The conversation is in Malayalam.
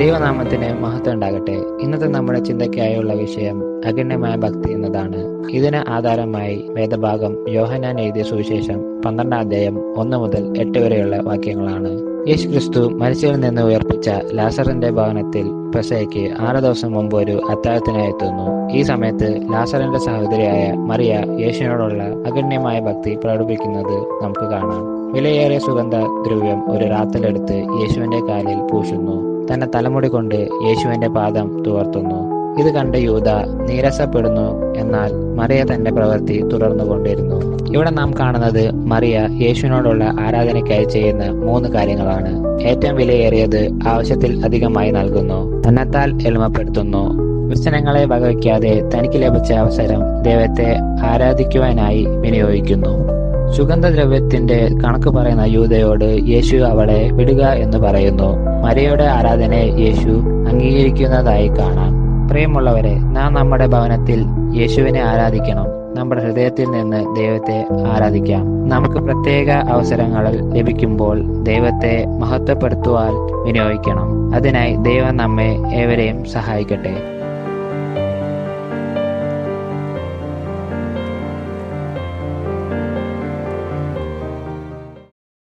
ദൈവനാമത്തിന് മഹത്വം ഉണ്ടാകട്ടെ. ഇന്നത്തെ നമ്മുടെ ചിന്തയ്ക്കായുള്ള വിഷയം അഗണ്യമായ ഭക്തി എന്നതാണ്. ഇതിന് ആധാരമായി വേദഭാഗം യോഹന്നാൻ എഴുതിയ സുവിശേഷം 12 അധ്യായം 1 മുതൽ 8 വരെയുള്ള വാക്യങ്ങളാണ്. യേശു ക്രിസ്തു മരിച്ചവരിൽ നിന്ന് ഉയർപ്പിച്ച ലാസറിന്റെ ഭവനത്തിൽ പെസഹയ്ക്ക് 6 ദിവസം മുമ്പ് ഒരു അത്താഴത്തിനായി എത്തുന്നു. ഈ സമയത്ത് ലാസറിന്റെ സഹോദരിയായ മറിയ യേശുവിനോടുള്ള അഗണ്യമായ ഭക്തി പ്രകടിപ്പിക്കുന്നത് നമുക്ക് കാണാം. വിലയേറിയ സുഗന്ധ ദ്രവ്യം ഒരു റാത്തലെടുത്ത് യേശുവിന്റെ കാലിൽ പൂശുന്നു. തന്റെ തലമുടി കൊണ്ട് യേശുവിന്റെ പാദം തുവർത്തുന്നു. ഇത് കണ്ട് യൂദ നീരസപ്പെടുന്നു. എന്നാൽ മറിയ തന്റെ പ്രവൃത്തി തുടർന്നുകൊണ്ടിരുന്നു. ഇവിടെ നാം കാണുന്നത് മറിയ യേശുവിനോടുള്ള ആരാധനയ്ക്കായി ചെയ്യുന്ന 3 കാര്യങ്ങളാണ്. ഏറ്റവും വിലയേറിയത് ആവശ്യത്തിൽ അധികമായി നൽകുന്നു, തന്നെത്താൽ എളിമപ്പെടുത്തുന്നു, വ്യസനങ്ങളെ വകവയ്ക്കാതെ തനിക്ക് ലഭിച്ച അവസരം ദൈവത്തെ ആരാധിക്കുവാനായി വിനിയോഗിക്കുന്നു. സുഗന്ധദ്രവ്യത്തിന്റെ കണക്ക് പറയുന്ന യൂദയോട് യേശു അവളെ വിടുക എന്ന് പറയുന്നു. മറിയയുടെ ആരാധനയെ യേശു അംഗീകരിക്കുന്നതായി കാണാം. പ്രിയമുള്ളവരെ, നാം നമ്മുടെ ഭവനത്തിൽ യേശുവിനെ ആരാധിക്കണം. നമ്മുടെ ഹൃദയത്തിൽ നിന്ന് ദൈവത്തെ ആരാധിക്കാം. നമുക്ക് പ്രത്യേക അവസരങ്ങൾ ലഭിക്കുമ്പോൾ ദൈവത്തെ മഹത്വപ്പെടുത്തുവാൻ വിനിയോഗിക്കണം. അതിനായി ദൈവം നമ്മെ ഏവരെയും സഹായിക്കട്ടെ.